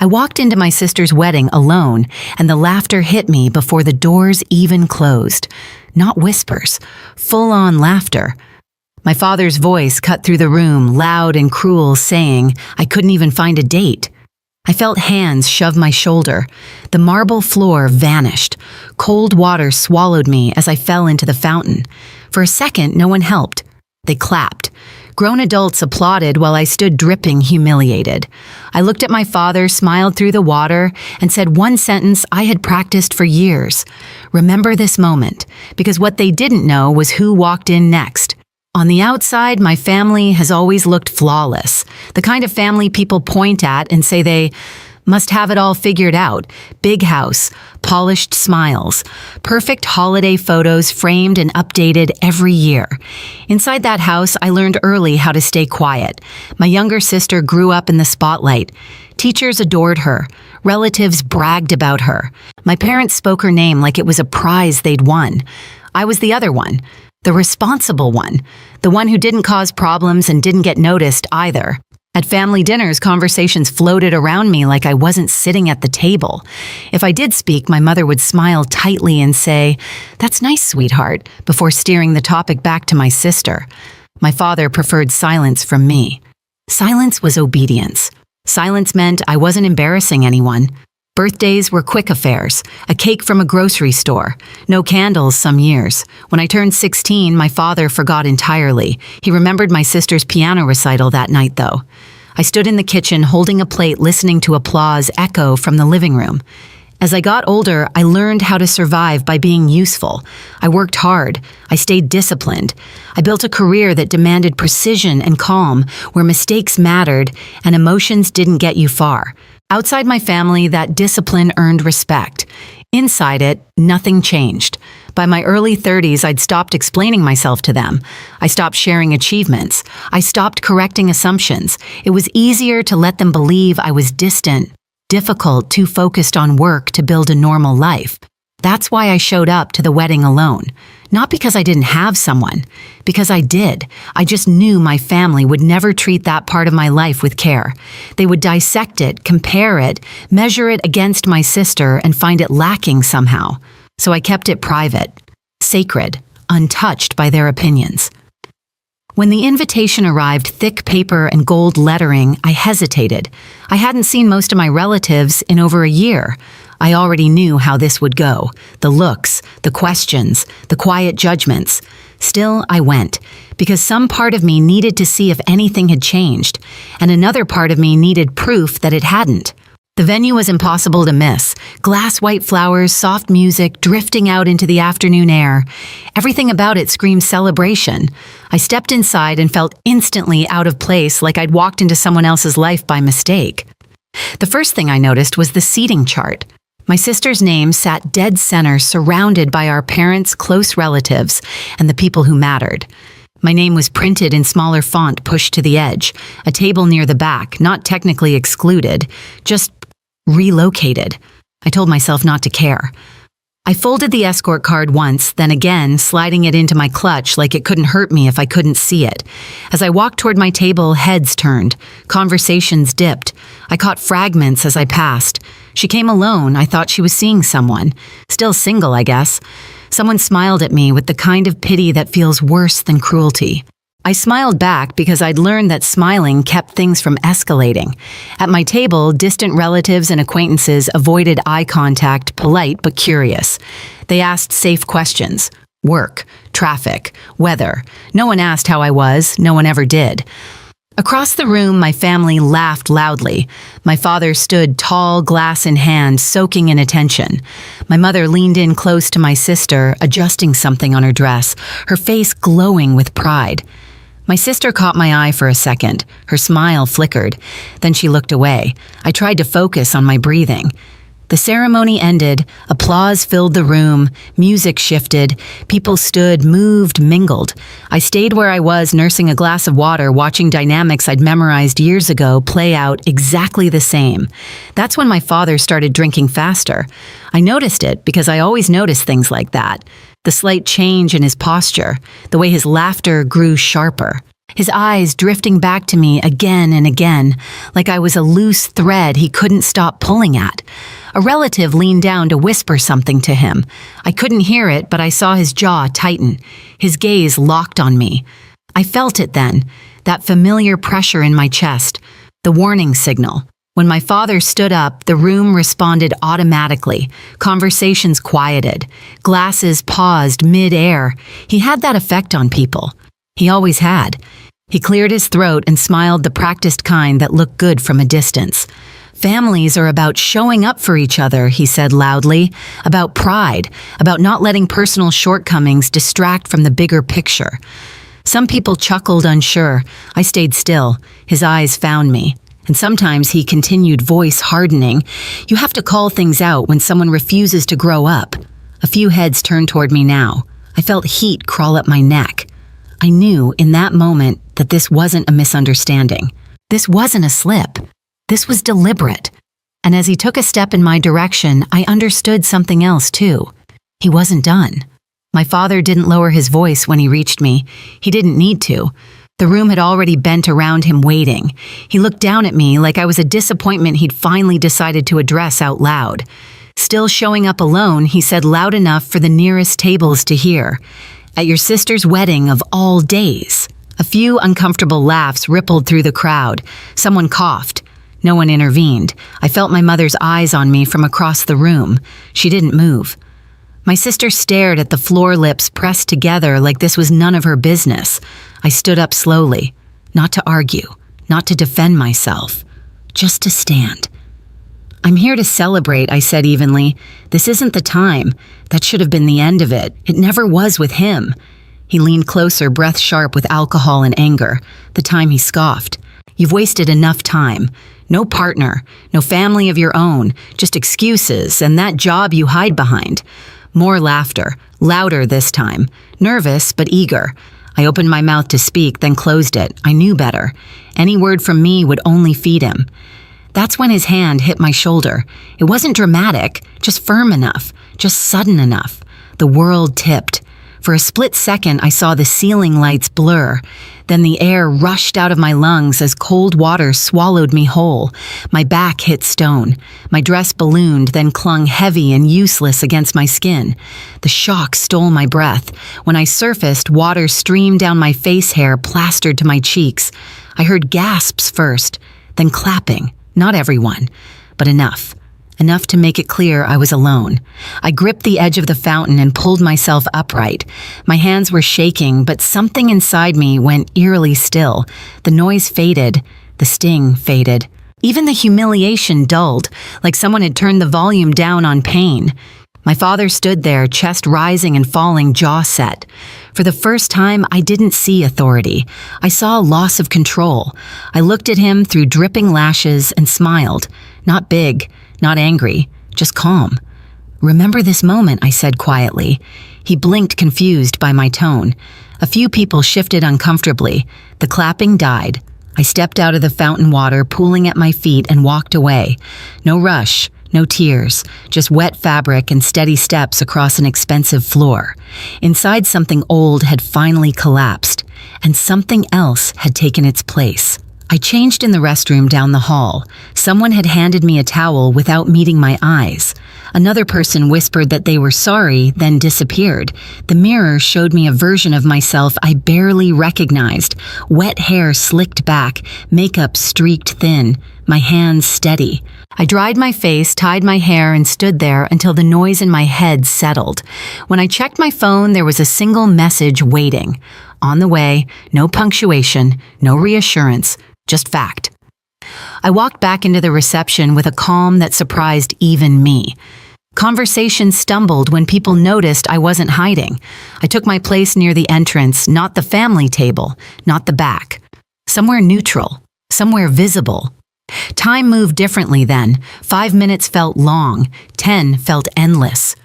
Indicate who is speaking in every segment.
Speaker 1: I walked into my sister's wedding alone, and the laughter hit me before the doors even closed. Not whispers, full-on laughter. My father's voice cut through the room, loud and cruel, saying I couldn't even find a date. I felt hands shove my shoulder. The marble floor vanished. Cold water swallowed me as I fell into the fountain. For a second, no one helped. They clapped. Grown adults applauded while I stood dripping, humiliated. I looked at my father, smiled through the water, and said one sentence I had practiced for years. Remember this moment, because what they didn't know was who walked in next. On the outside, my family has always looked flawless. The kind of family people point at and say they must have it all figured out. Big house, polished smiles, perfect holiday photos framed and updated every year. Inside that house, I learned early how to stay quiet. My younger sister grew up in the spotlight. Teachers adored her. Relatives bragged about her. My parents spoke her name like it was a prize they'd won. I was the other one. The responsible one. The one who didn't cause problems and didn't get noticed either. At family dinners, conversations floated around me like I wasn't sitting at the table. If I did speak, my mother would smile tightly and say, "That's nice, sweetheart," before steering the topic back to my sister. My father preferred silence from me. Silence was obedience. Silence meant I wasn't embarrassing anyone. Birthdays were quick affairs, a cake from a grocery store. No candles some years. When I turned 16, my father forgot entirely. He remembered my sister's piano recital that night, though. I stood in the kitchen holding a plate, listening to applause echo from the living room. As I got older, I learned how to survive by being useful. I worked hard. I stayed disciplined. I built a career that demanded precision and calm, where mistakes mattered and emotions didn't get you far. Outside my family, that discipline earned respect. Inside it, nothing changed. By my early 30s, I'd stopped explaining myself to them. I stopped sharing achievements. I stopped correcting assumptions. It was easier to let them believe I was distant, difficult, too focused on work to build a normal life. That's why I showed up to the wedding alone. Not because I didn't have someone, because I did. I just knew my family would never treat that part of my life with care. They would dissect it, compare it, measure it against my sister, and find it lacking somehow. So I kept it private, sacred, untouched by their opinions. When the invitation arrived, thick paper and gold lettering, I hesitated. I hadn't seen most of my relatives in over a year. I already knew how this would go. The looks, the questions, the quiet judgments. Still, I went, because some part of me needed to see if anything had changed, and another part of me needed proof that it hadn't. The venue was impossible to miss. Glass white flowers, soft music, drifting out into the afternoon air. Everything about it screamed celebration. I stepped inside and felt instantly out of place, like I'd walked into someone else's life by mistake. The first thing I noticed was the seating chart. My sister's name sat dead center, surrounded by our parents' close relatives and the people who mattered. My name was printed in smaller font pushed to the edge, a table near the back, not technically excluded, just relocated. I told myself not to care. I folded the escort card once, then again, sliding it into my clutch like it couldn't hurt me if I couldn't see it. As I walked toward my table, heads turned. Conversations dipped. I caught fragments as I passed. She came alone. I thought she was seeing someone. Still single, I guess. Someone smiled at me with the kind of pity that feels worse than cruelty. I smiled back because I'd learned that smiling kept things from escalating. At my table, distant relatives and acquaintances avoided eye contact, polite but curious. They asked safe questions. Work, traffic, weather. No one asked how I was. No one ever did. Across the room, my family laughed loudly. My father stood tall, glass in hand, soaking in attention. My mother leaned in close to my sister, adjusting something on her dress, her face glowing with pride. My sister caught my eye for a second. Her smile flickered. Then she looked away. I tried to focus on my breathing. The ceremony ended. Applause filled the room. Music shifted. People stood, moved, mingled. I stayed where I was, nursing a glass of water, watching dynamics I'd memorized years ago play out exactly the same. That's when my father started drinking faster. I noticed it because I always notice things like that. The slight change in his posture, the way his laughter grew sharper. his eyes drifting back to me again and again, like I was a loose thread he couldn't stop pulling at. A relative leaned down to whisper something to him. I couldn't hear it, but I saw his jaw tighten. His gaze locked on me. I felt it then, that familiar pressure in my chest, the warning signal. When my father stood up, the room responded automatically. Conversations quieted. Glasses paused mid-air. He had that effect on people. He always had. He cleared his throat and smiled, the practiced kind that looked good from a distance. Families are about showing up for each other, he said loudly, about pride, about not letting personal shortcomings distract from the bigger picture. Some people chuckled unsure. I stayed still. His eyes found me. And sometimes he continued, voice hardening. You have to call things out when someone refuses to grow up. A few heads turned toward me now. I felt heat crawl up my neck. I knew in that moment that this wasn't a misunderstanding. This wasn't a slip. This was deliberate. And as he took a step in my direction, I understood something else too. He wasn't done. My father didn't lower his voice when he reached me. He didn't need to. The room had already bent around him, waiting. He looked down at me like I was a disappointment he'd finally decided to address out loud. Still showing up alone, he said loud enough for the nearest tables to hear. At your sister's wedding of all days. A few uncomfortable laughs rippled through the crowd. Someone coughed. No one intervened. I felt my mother's eyes on me from across the room. She didn't move. My sister stared at the floor, lips pressed together like this was none of her business. I stood up slowly, not to argue, not to defend myself, just to stand. I'm here to celebrate, I said evenly. This isn't the time. That should have been the end of it. It never was with him. He leaned closer, breath sharp with alcohol and anger. The time he scoffed. You've wasted enough time. No partner, no family of your own, just excuses and that job you hide behind. More laughter, louder this time, nervous but eager. I opened my mouth to speak, then closed it. I knew better. Any word from me would only feed him. That's when his hand hit my shoulder. It wasn't dramatic, just firm enough, just sudden enough. The world tipped. For a split second, I saw the ceiling lights blur. Then the air rushed out of my lungs as cold water swallowed me whole. My back hit stone. My dress ballooned, then clung heavy and useless against my skin. The shock stole my breath. When I surfaced, water streamed down my face hair, plastered to my cheeks. I heard gasps first, then clapping. Not everyone, but enough. Enough to make it clear I was alone. I gripped the edge of the fountain and pulled myself upright. My hands were shaking, but something inside me went eerily still. The noise faded. The sting faded. Even the humiliation dulled, like someone had turned the volume down on pain. My father stood there, chest rising and falling, jaw set. For the first time, I didn't see authority. I saw a loss of control. I looked at him through dripping lashes and smiled. Not big, not angry, just calm. Remember this moment, I said quietly. He blinked, confused by my tone. A few people shifted uncomfortably. The clapping died. I stepped out of the fountain water, pooling at my feet, and walked away. No rush. No tears, just wet fabric and steady steps across an expensive floor. Inside, something old had finally collapsed, and something else had taken its place. I changed in the restroom down the hall. Someone had handed me a towel without meeting my eyes. Another person whispered that they were sorry, then disappeared. The mirror showed me a version of myself I barely recognized. Wet hair slicked back, makeup streaked thin, my hands steady. I dried my face, tied my hair, and stood there until the noise in my head settled. When I checked my phone, there was a single message waiting. On the way, no punctuation, no reassurance, just fact. I walked back into the reception with a calm that surprised even me. Conversation stumbled when people noticed I wasn't hiding. I took my place near the entrance, not the family table, not the back. Somewhere neutral, somewhere visible. Time moved differently then. 5 minutes felt long, 10 felt endless.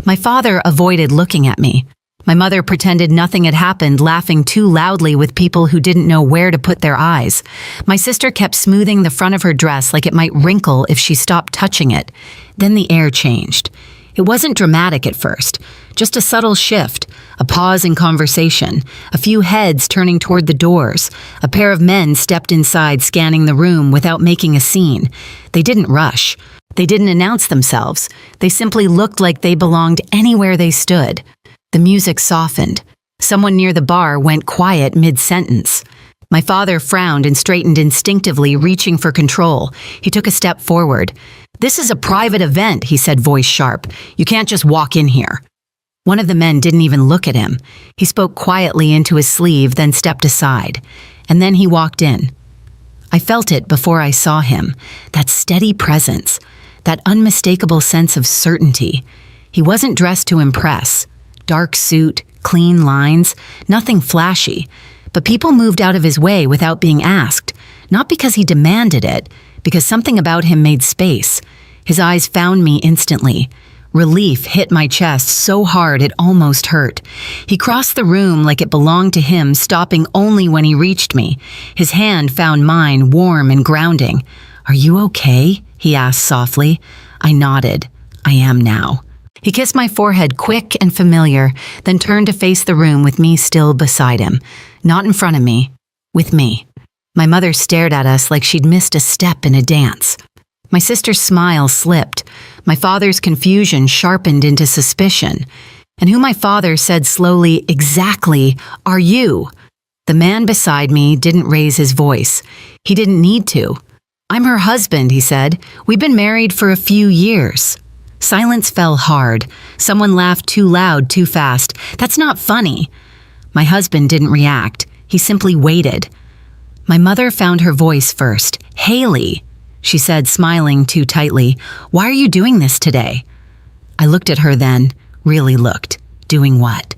Speaker 1: My father avoided looking at me. My mother pretended nothing had happened, laughing too loudly with people who didn't know where to put their eyes. My sister kept smoothing the front of her dress like it might wrinkle if she stopped touching it. Then the air changed. It wasn't dramatic at first, just a subtle shift, a pause in conversation, a few heads turning toward the doors. A pair of men stepped inside, scanning the room without making a scene. They didn't rush. They didn't announce themselves. They simply looked like they belonged anywhere they stood. The music softened. Someone near the bar went quiet mid-sentence. My father frowned and straightened instinctively, reaching for control. He took a step forward. "This is a private event," he said, voice sharp. "You can't just walk in here." One of the men didn't even look at him. He spoke quietly into his sleeve, then stepped aside. And then he walked in. I felt it before I saw him, that steady presence, that unmistakable sense of certainty. He wasn't dressed to impress. Dark suit, clean lines, nothing flashy. But people moved out of his way without being asked, not because he demanded it, because something about him made space. His eyes found me instantly. Relief hit my chest so hard it almost hurt. He crossed the room like it belonged to him, stopping only when he reached me. His hand found mine, warm and grounding. "Are you okay?" he asked softly. I nodded. "I am now." He kissed my forehead, quick and familiar, then turned to face the room with me still beside him. Not in front of me, with me. My mother stared at us like she'd missed a step in a dance. My sister's smile slipped. My father's confusion sharpened into suspicion. And who my father said slowly, "Exactly, are you?" The man beside me didn't raise his voice. He didn't need to. "I'm her husband," he said. "We've been married for a few years." Silence fell hard. Someone laughed too loud, too fast. "That's not funny." My husband didn't react. He simply waited. My mother found her voice first. "Haley," she said, smiling too tightly. "Why are you doing this today?" I looked at her then, really looked. Doing what?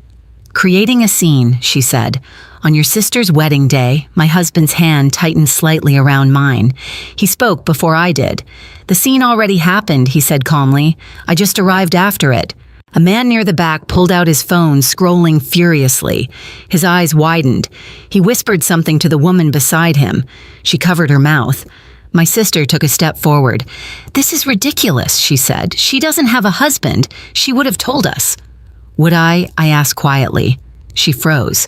Speaker 1: "Creating a scene," she said. "On your sister's wedding day," my husband's hand tightened slightly around mine. He spoke before I did. "The scene already happened," he said calmly. "I just arrived after it." A man near the back pulled out his phone, scrolling furiously. His eyes widened. He whispered something to the woman beside him. She covered her mouth. My sister took a step forward. "This is ridiculous," she said. "She doesn't have a husband. She would have told us." "Would I?" I asked quietly. She froze.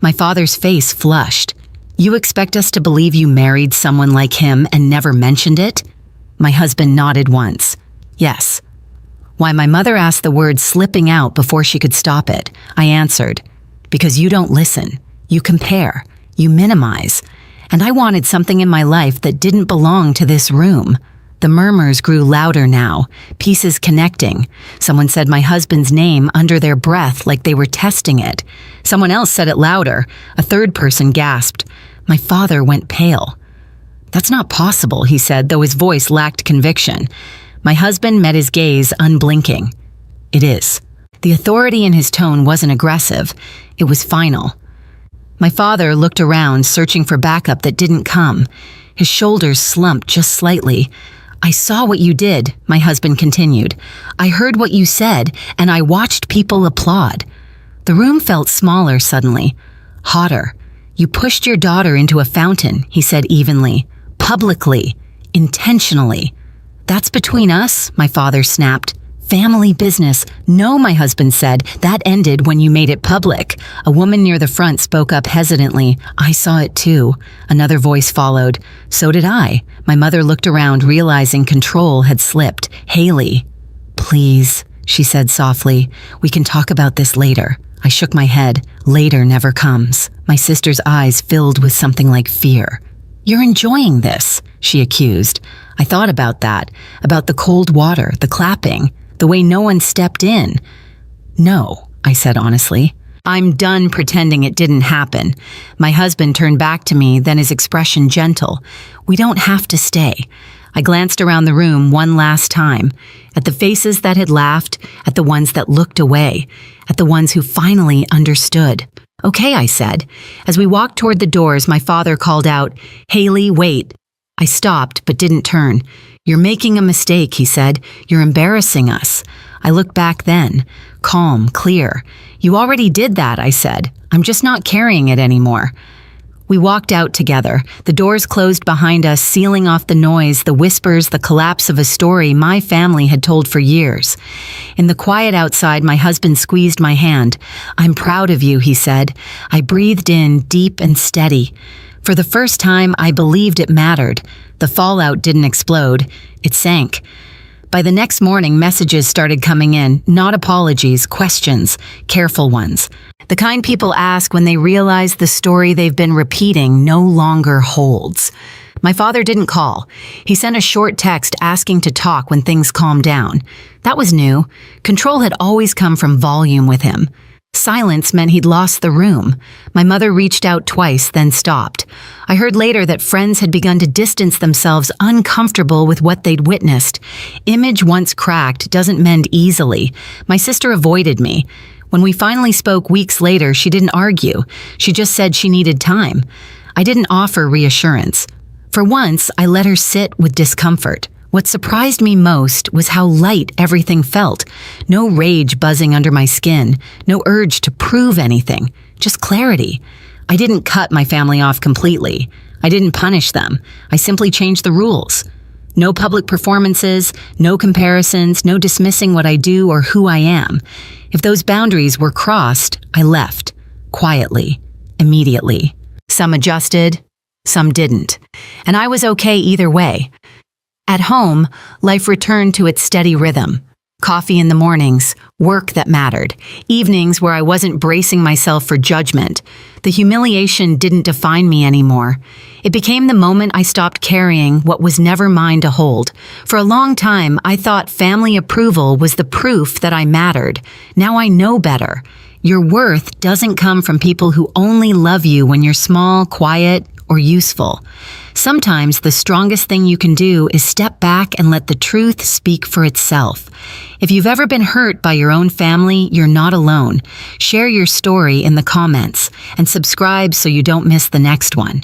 Speaker 1: My father's face flushed. "You expect us to believe you married someone like him and never mentioned it?" My husband nodded once. "Yes." Why my mother asked the word slipping out before she could stop it, I answered. "Because you don't listen. You compare. You minimize. And I wanted something in my life that didn't belong to this room." The murmurs grew louder now, pieces connecting. Someone said my husband's name under their breath like they were testing it. Someone else said it louder. A third person gasped. My father went pale. "That's not possible," he said, though his voice lacked conviction. My husband met his gaze, unblinking. "It is." The authority in his tone wasn't aggressive. It was final. My father looked around, searching for backup that didn't come. His shoulders slumped just slightly. "I saw what you did," my husband continued. "I heard what you said, and I watched people applaud." The room felt smaller suddenly, hotter. "You pushed your daughter into a fountain," he said evenly. "Publicly. Intentionally." "That's between us," my father snapped. "Family business." "No," my husband said. "That ended when you made it public." A woman near the front spoke up hesitantly. "I saw it too." Another voice followed. "So did I." My mother looked around, realizing control had slipped. "Haley." "Please," she said softly. "We can talk about this later." I shook my head. Later never comes. My sister's eyes filled with something like fear. "You're enjoying this," she accused. I thought about that, about the cold water, the clapping, the way no one stepped in. "No," I said honestly. "I'm done pretending it didn't happen." My husband turned back to me, then his expression gentle. "We don't have to stay." I glanced around the room one last time, at the faces that had laughed, at the ones that looked away, at the ones who finally understood. "Okay," I said. As we walked toward the doors, my father called out, "Haley, wait." I stopped, but didn't turn. "You're making a mistake," he said. "You're embarrassing us." I looked back then, calm, clear. "You already did that," I said. "I'm just not carrying it anymore." We walked out together, the doors closed behind us, sealing off the noise, the whispers, the collapse of a story my family had told for years. In the quiet outside, my husband squeezed my hand. "I'm proud of you," he said. I breathed in, deep and steady. For the first time, I believed it mattered. The fallout didn't explode. It sank. By the next morning, messages started coming in, not apologies, questions, careful ones. The kind people ask when they realize the story they've been repeating no longer holds. My father didn't call. He sent a short text asking to talk when things calmed down. That was new. Control had always come from volume with him. Silence meant he'd lost the room. My mother reached out twice, then stopped. I heard later that friends had begun to distance themselves, uncomfortable with what they'd witnessed. Image once cracked doesn't mend easily. My sister avoided me. When we finally spoke weeks later, she didn't argue. She just said she needed time. I didn't offer reassurance. For once, I let her sit with discomfort. What surprised me most was how light everything felt. No rage buzzing under my skin, no urge to prove anything, just clarity. I didn't cut my family off completely. I didn't punish them. I simply changed the rules. No public performances, no comparisons, no dismissing what I do or who I am. If those boundaries were crossed, I left, quietly, immediately. Some adjusted, some didn't. And I was okay either way. At home, life returned to its steady rhythm. Coffee in the mornings, work that mattered, evenings where I wasn't bracing myself for judgment. The humiliation didn't define me anymore. It became the moment I stopped carrying what was never mine to hold. For a long time, I thought family approval was the proof that I mattered. Now I know better. Your worth doesn't come from people who only love you when you're small, quiet, or useful. Sometimes the strongest thing you can do is step back and let the truth speak for itself. If you've ever been hurt by your own family, you're not alone. Share your story in the comments and subscribe so you don't miss the next one.